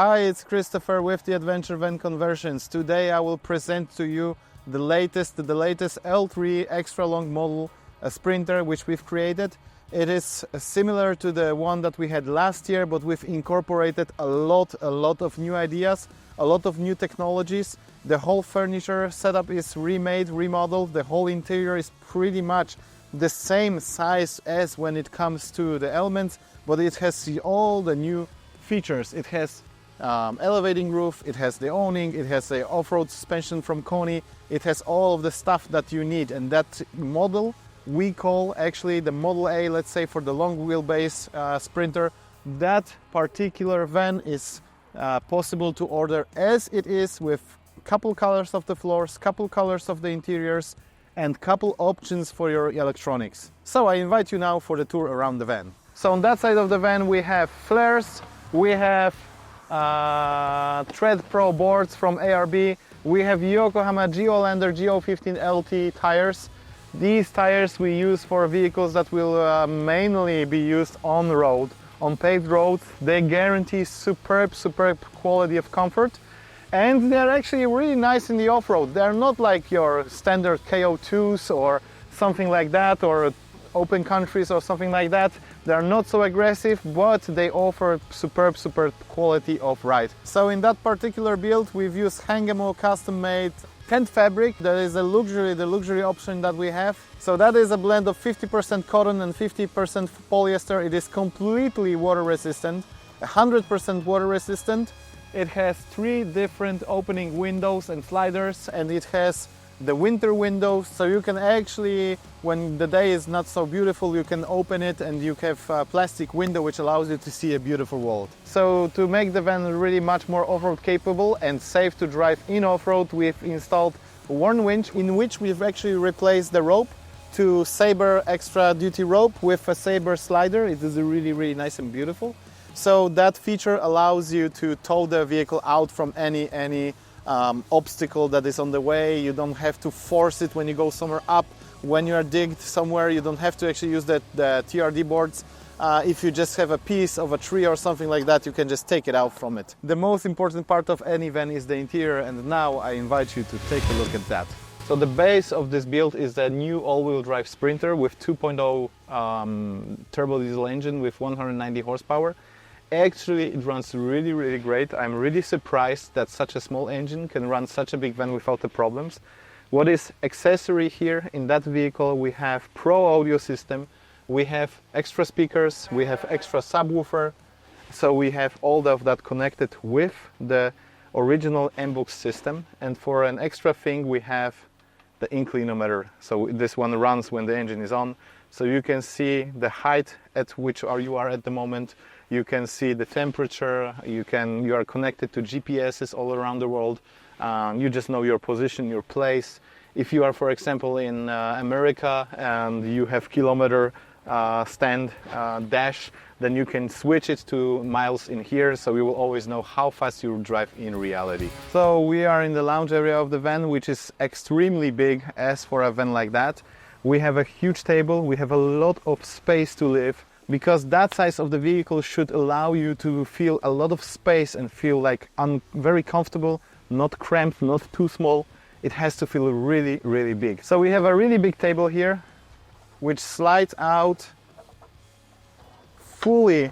Hi, it's Christopher with the Adventure Van Conversions. Today I will present to you the latest L3 extra long model, a Sprinter, which we've created. It is similar to the one that we had last year, but we've incorporated a lot of new ideas, a lot of new technologies. The whole furniture setup is remade, remodeled. The whole interior is pretty much the same size as when it comes to the elements, but it has all the new features. It has elevating roof, it has the awning, it has the off-road suspension from Koni, it has all of the stuff that you need, and that model we call actually the Model A, let's say, for the long wheelbase Sprinter. That particular van is possible to order as it is, with couple colors of the floors, couple colors of the interiors, and couple options for your electronics. So I invite you now for the tour around the van. So on that side of the van we have flares, we have Tread Pro boards from ARB, we have Yokohama Geolander Go15 LT tires. These tires we use for vehicles that will mainly be used on road, on paved roads. They guarantee superb quality of comfort, and they're actually really nice in the off-road. They're not like your standard KO2s or something like that, or open countries or something like that. They're not so aggressive, but they offer superb quality of ride. So in that particular build we've used Hangamo custom-made tent fabric. That is the luxury option that we have. So that is a blend of 50% cotton and 50% polyester. It is completely water resistant, 100% water resistant. It has 3 different opening windows and sliders, and it has the winter window, so you can actually, when the day is not so beautiful, you can open it and you have a plastic window which allows you to see a beautiful world. So to make the van really much more off-road capable and safe to drive in off-road, we've installed a worn winch, in which we've actually replaced the rope to Sabre extra duty rope with a Sabre slider. It is really nice and beautiful. So that feature allows you to tow the vehicle out from any obstacle that is on the way. You don't have to force it when you go somewhere up. When you are digged somewhere, you don't have to actually use the TRD boards. If you just have a piece of a tree or something like that, you can just take it out from it. The most important part of any van is the interior, and now I invite you to take a look at that. So the base of this build is a new all-wheel drive Sprinter with 2.0 turbo diesel engine with 190 horsepower. Actually, it runs really great. I'm really surprised that such a small engine can run such a big van without the problems. What is accessory here in that vehicle, we have Pro audio system, we have extra speakers, we have extra subwoofer, so we have all of that connected with the original M-Box system. And for an extra thing, we have the inclinometer. So this one runs when the engine is on, so you can see the height at which you are at the moment. You can see the temperature, you are connected to GPSs all around the world. You just know your position, your place. If you are, for example, in America and you have kilometer stand dash, then you can switch it to miles in here, so you will always know how fast you drive in reality. So we are in the lounge area of the van, which is extremely big as for a van like that. We have a huge table, we have a lot of space to live, because that size of the vehicle should allow you to feel a lot of space and feel like very comfortable, not cramped, not too small. It has to feel really big. So we have a really big table here, which slides out fully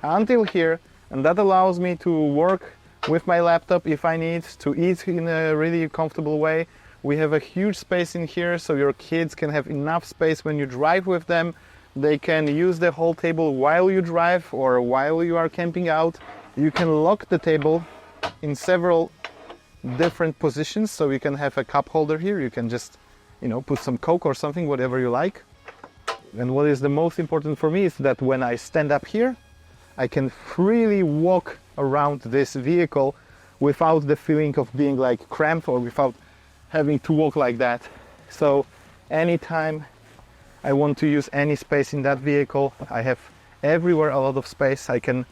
until here, and that allows me to work with my laptop if I need to, eat in a really comfortable way. We have a huge space in here, so your kids can have enough space when you drive with them. They can use the whole table while you drive or while you are camping out. You can lock the table in several different positions, so you can have a cup holder here. You can just, put some Coke or something, whatever you like. And what is the most important for me is that when I stand up here, I can freely walk around this vehicle without the feeling of being like cramped or without having to walk like that. So anytime I want to use any space in that vehicle, I have everywhere a lot of space. I can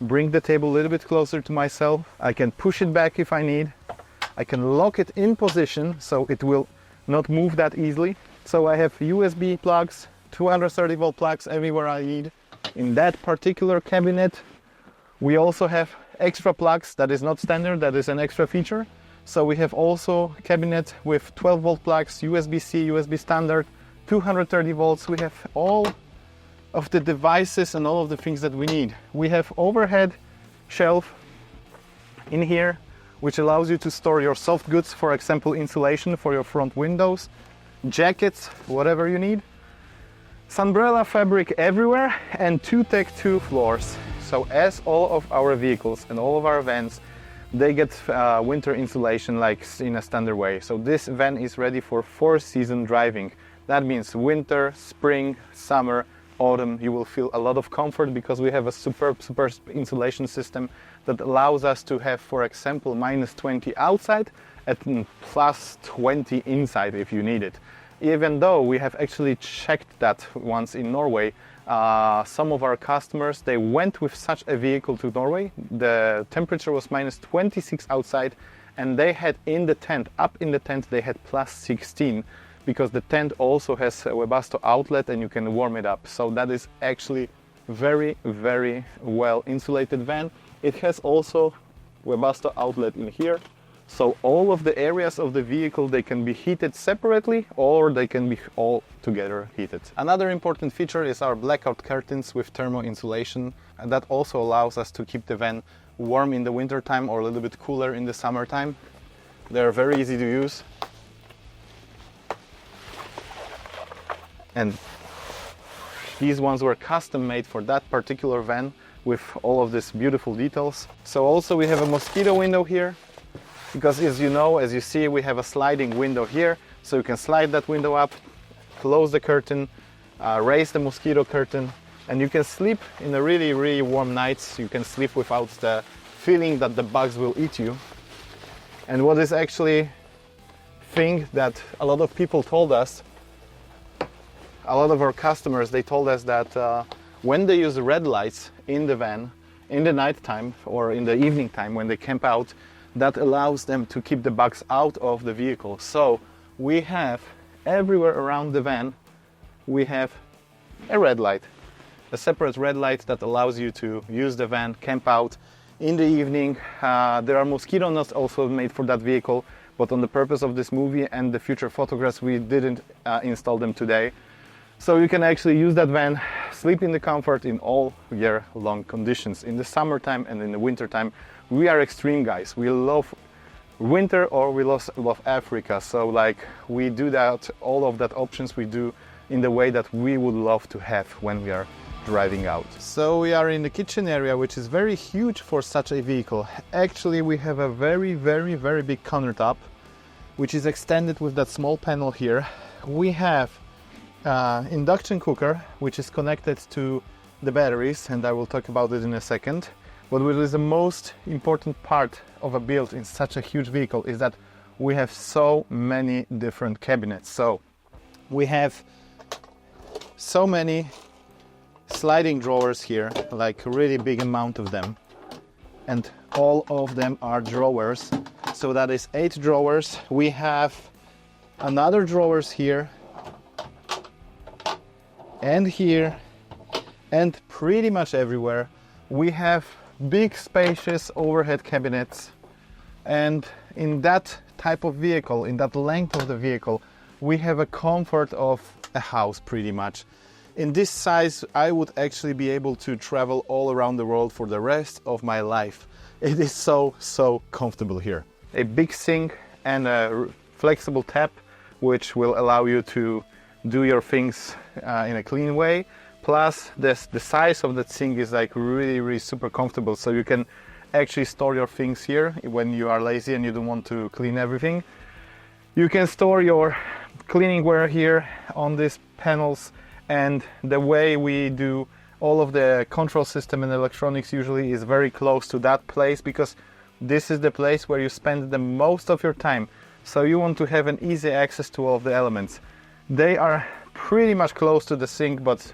bring the table a little bit closer to myself. I can push it back if I need. I can lock it in position so it will not move that easily. So I have USB plugs, 230 volt plugs everywhere I need. In that particular cabinet We also have extra plugs. That is not standard, that is an extra feature. So we have also a cabinet with 12 volt plugs, USB-C, USB standard, 230 volts. We have all of the devices and all of the things that we need. We have overhead shelf in here, which allows you to store your soft goods, for example, insulation for your front windows, jackets, whatever you need. Sunbrella fabric everywhere, and 2Tech2 floors. So as all of our vehicles and all of our vans, they get winter insulation like in a standard way. So this van is ready for 4-season driving. That means winter, spring, summer, autumn. You will feel a lot of comfort because we have a superb insulation system that allows us to have, for example, -20 outside and +20 inside if you need it. Even though we have actually checked that once in Norway, some of our customers, they went with such a vehicle to Norway. The temperature was -26 outside, and they had in the tent, up in the tent, they had +16, because the tent also has a Webasto outlet and you can warm it up. So that is actually very, very well insulated van. It has also Webasto outlet in here. So all of the areas of the vehicle, they can be heated separately or they can be all together heated. Another important feature is our blackout curtains with thermo insulation. And that also allows us to keep the van warm in the winter time or a little bit cooler in the summertime. They're very easy to use. And these ones were custom made for that particular van with all of these beautiful details. So also we have a mosquito window here, because as you know, as you see, we have a sliding window here. So you can slide that window up, close the curtain, raise the mosquito curtain, and you can sleep in the really, really warm nights. You can sleep without the feeling that the bugs will eat you. And what is actually thing that a lot of people told us, a lot of our customers, they told us that when they use red lights in the van, in the night time or in the evening time when they camp out, that allows them to keep the bugs out of the vehicle. So we have everywhere around the van, we have a red light, a separate red light that allows you to use the van, camp out in the evening. There are mosquito nets also made for that vehicle, but on the purpose of this movie and the future photographs, we didn't install them today. So you can actually use that van, sleep in the comfort in all year long conditions. In the summertime and in the winter time, we are extreme guys. We love winter or we love Africa. So like we do that, all of that options we do in the way that we would love to have when we are driving out. So we are in the kitchen area, which is very huge for such a vehicle. Actually, we have a very, very, very big countertop, which is extended with that small panel here. We have induction cooker, which is connected to the batteries, and I will talk about it in a second. But what is the most important part of a build in such a huge vehicle is that we have so many different cabinets. So we have so many sliding drawers here, like a really big amount of them, and all of them are drawers. So that is 8 drawers. We have another drawers here and here and pretty much everywhere. We have big spacious overhead cabinets, and in that type of vehicle, in that length of the vehicle, we have a comfort of a house pretty much. In this size, I would actually be able to travel all around the world for the rest of my life. It is so comfortable here. A big sink and a flexible tap, which will allow you to do your things in a clean way. Plus the size of that sink is like really super comfortable, so you can actually store your things here when you are lazy and you don't want to clean everything. You can store your cleaning wear here on these panels, and the way we do all of the control system and electronics usually is very close to that place, because this is the place where you spend the most of your time. So you want to have an easy access to all of the elements. They are pretty much close to the sink, but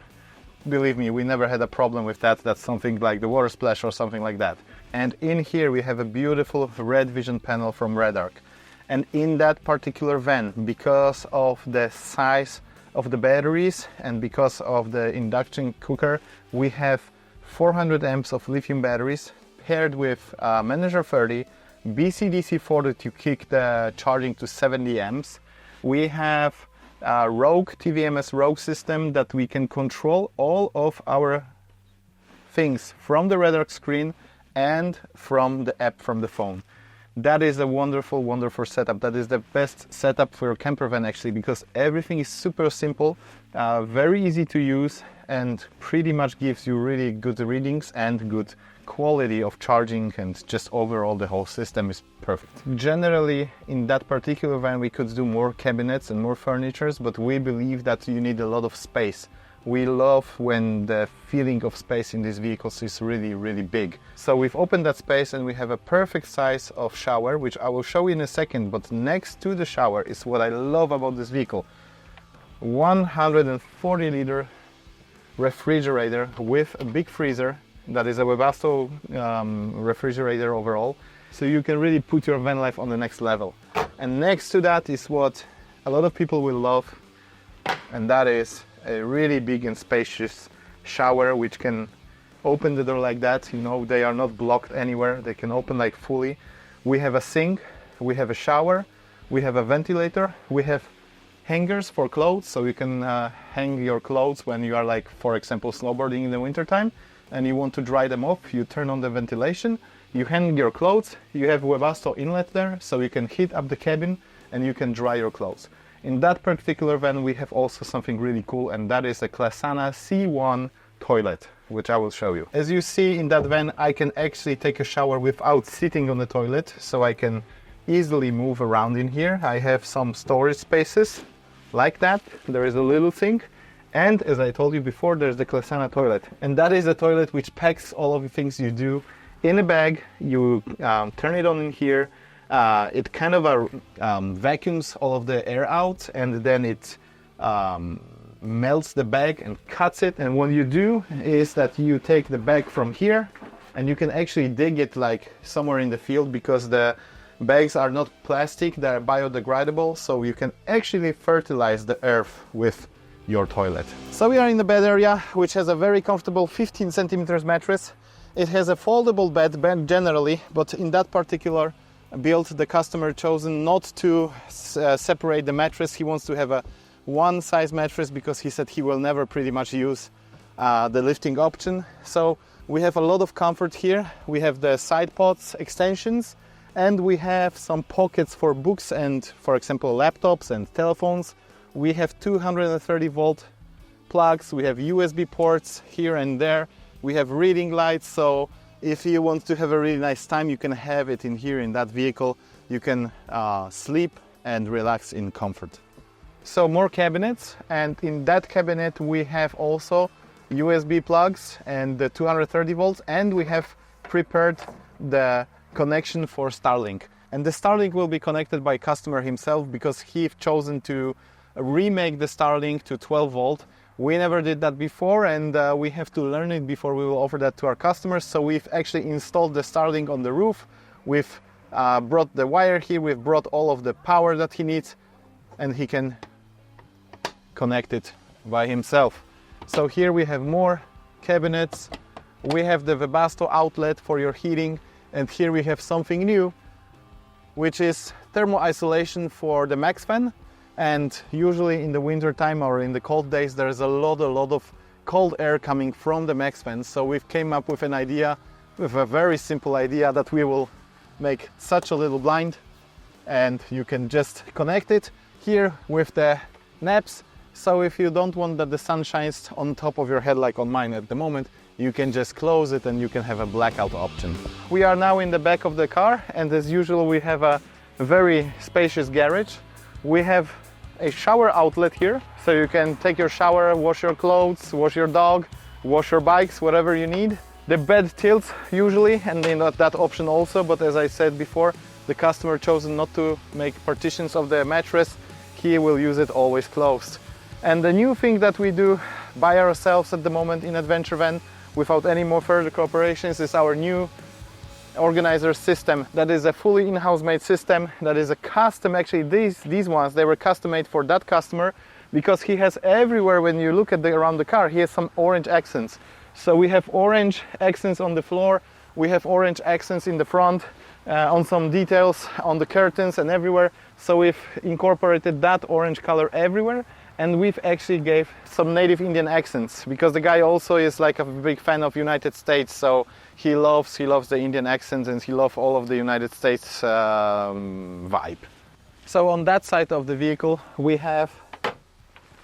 believe me, we never had a problem with that. That's something like the water splash or something like that. And in here we have a beautiful red vision panel from Redarc. And in that particular van, because of the size of the batteries and because of the induction cooker, we have 400 amps of lithium batteries paired with Manager 30, BCDC4 to kick the charging to 70 amps. We have a Rogue TVMS Rogue system that we can control all of our things from the Redarc screen and from the app from the phone. That is a wonderful, wonderful setup. That is the best setup for a camper van actually, because everything is super simple, very easy to use, and pretty much gives you really good readings and good quality of charging, and just overall the whole system is perfect. Generally, in that particular van we could do more cabinets and more furnitures, but we believe that you need a lot of space. We love when the feeling of space in these vehicles is really, really big. So we've opened that space and we have a perfect size of shower, which I will show you in a second, but next to the shower is what I love about this vehicle. 140 liter refrigerator with a big freezer. That is a Webasto refrigerator overall. So you can really put your van life on the next level. And next to that is what a lot of people will love, and that is a really big and spacious shower, which can open the door like that. You know, they are not blocked anywhere. They can open like fully. We have a sink, we have a shower, we have a ventilator, we have hangers for clothes, so you can hang your clothes when you are, like, for example, snowboarding in the winter time and you want to dry them off. You turn on the ventilation, you hang your clothes, you have Webasto inlet there, so you can heat up the cabin and you can dry your clothes. In that particular van we have also something really cool, and that is a Klasana C1 toilet, which I will show you. As you see in that van, I can actually take a shower without sitting on the toilet, so I can easily move around in here. I have some storage spaces like that. There is a little sink, and as I told you before, there's the Klasana toilet, and that is a toilet which packs all of the things you do in a bag. You turn it on in here. It kind of vacuums all of the air out, and then it melts the bag and cuts it. And what you do is that you take the bag from here and you can actually dig it like somewhere in the field, because the bags are not plastic, they're biodegradable, so you can actually fertilize the earth with your toilet. So we are in the bed area, which has a very comfortable 15 centimeters mattress. It has a foldable bed generally, but in that particular build, the customer chosen not to separate the mattress. He wants to have a one size mattress because he said he will never pretty much use the lifting option. So we have a lot of comfort here. We have the side pods extensions, and we have some pockets for books and, for example, laptops and telephones. We have 230 volt plugs. We have USB ports here and there. We have reading lights, so if you want to have a really nice time, you can have it in here in that vehicle. You can sleep and relax in comfort. So more cabinets, and in that cabinet we have also USB plugs and the 230 volts, and we have prepared the connection for Starlink. And the Starlink will be connected by customer himself, because he's chosen to remake the Starlink to 12 volt. We never did that before, and we have to learn it before we will offer that to our customers. So we've actually installed the Starlink on the roof. We've brought the wire here, we've brought all of the power that he needs, and he can connect it by himself. So here we have more cabinets. We have the Webasto outlet for your heating, and here we have something new, which is thermal isolation for the Max fan. And usually in the winter time or in the cold days, there's a lot of cold air coming from the Max fan. So we've came up with an idea, with a very simple idea, that we will make such a little blind, and you can just connect it here with the naps. So if you don't want that the sun shines on top of your head like on mine at the moment, you can just close it and you can have a blackout option. We are now in the back of the car, and as usual we have a very spacious garage. We have a shower outlet here, so you can take your shower, wash your clothes, wash your dog, wash your bikes, whatever you need. The bed tilts usually, and then that option also, but as I said before, the customer chosen not to make partitions of the mattress. He will use it always closed. And the new thing that we do by ourselves at the moment in Adventure Van, without any more further cooperations, is our new organizer system. That is a fully in-house made system. That is a custom, actually these ones, they were custom made for that customer, because he has everywhere, when you look at around the car, he has some orange accents. So we have orange accents on the floor, we have orange accents in the front, on some details on the curtains and everywhere. So we've incorporated that orange color everywhere, and we've actually gave some native Indian accents, because the guy also is like a big fan of United States, so he loves the Indian accents, and he loves all of the United States vibe. So on that side of the vehicle we have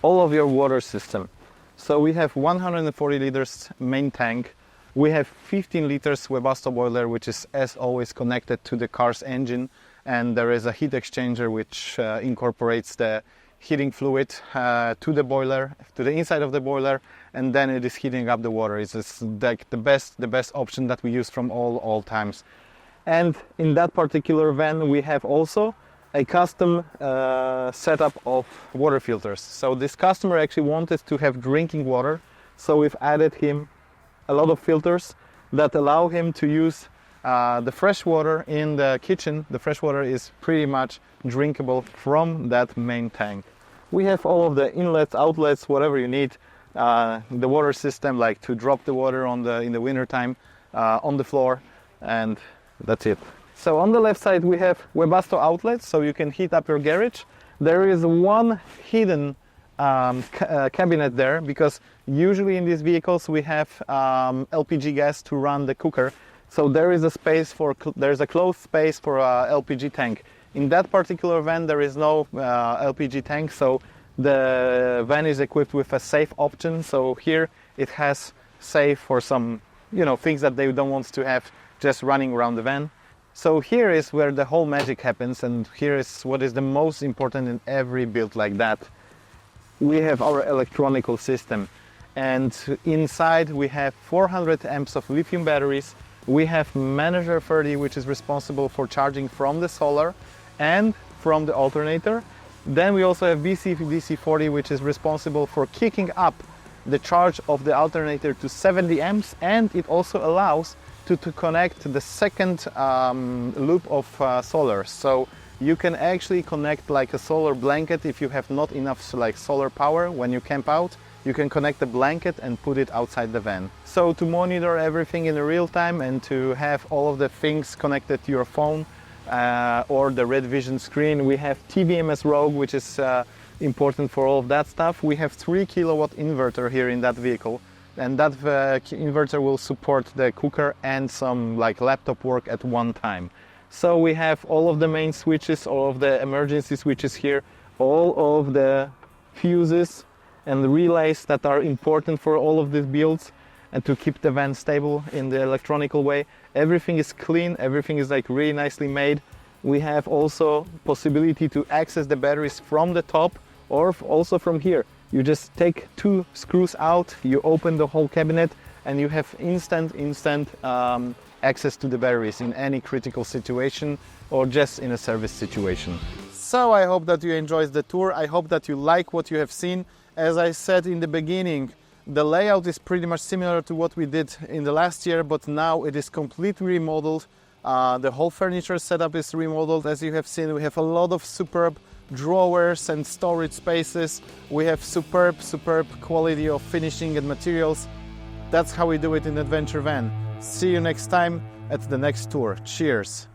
all of your water system. So we have 140 liters main tank, we have 15 liters Webasto boiler, which is as always connected to the car's engine, and there is a heat exchanger which incorporates the heating fluid to the boiler, to the inside of the boiler, and then it is heating up the water. It's just like the best option that we use from all times. And in that particular van we have also a custom setup of water filters. So this customer actually wanted to have drinking water, so we've added him a lot of filters that allow him to use the fresh water in the kitchen. The fresh water is pretty much drinkable from that main tank. We have all of the inlets, outlets, whatever you need. The water system, like to drop the water in the winter time on the floor, and that's it. So on the left side we have Webasto outlets, so you can heat up your garage. There is one hidden cabinet there, because usually in these vehicles we have LPG gas to run the cooker. So there is a space for, there's a closed space for a LPG tank. In that particular van there is no LPG tank, so the van is equipped with a safe option. So here it has safe for some, things that they don't want to have just running around the van. So here is where the whole magic happens, and here is what is the most important in every build like that. We have our electronical system, and inside we have 400 amps of lithium batteries. We have Manager 30, which is responsible for charging from the solar and from the alternator. Then we also have DC40, which is responsible for kicking up the charge of the alternator to 70 amps, and it also allows to connect the second loop of solar. So you can actually connect like a solar blanket if you have not enough solar power when you camp out. You can connect the blanket and put it outside the van. So to monitor everything in real time and to have all of the things connected to your phone or the Red Vision screen, we have TVMS Rogue, which is important for all of that stuff. We have 3 kilowatt inverter here in that vehicle, and that inverter will support the cooker and some laptop work at one time. So we have all of the main switches, all of the emergency switches here, all of the fuses and the relays that are important for all of these builds and to keep the van stable in the electronical way. Everything is clean, everything is really nicely made. We have also possibility to access the batteries from the top or also from here. You just take 2 screws out, you open the whole cabinet, and you have instant access to the batteries in any critical situation or just in a service situation. So I hope that you enjoyed the tour. I hope that you like what you have seen. As I said in the beginning, the layout is pretty much similar to what we did in the last year, but now it is completely remodeled. The whole furniture setup is remodeled. As you have seen, we have a lot of superb drawers and storage spaces. We have superb quality of finishing and materials. That's how we do it in Adventure Van. See you next time at the next tour. Cheers!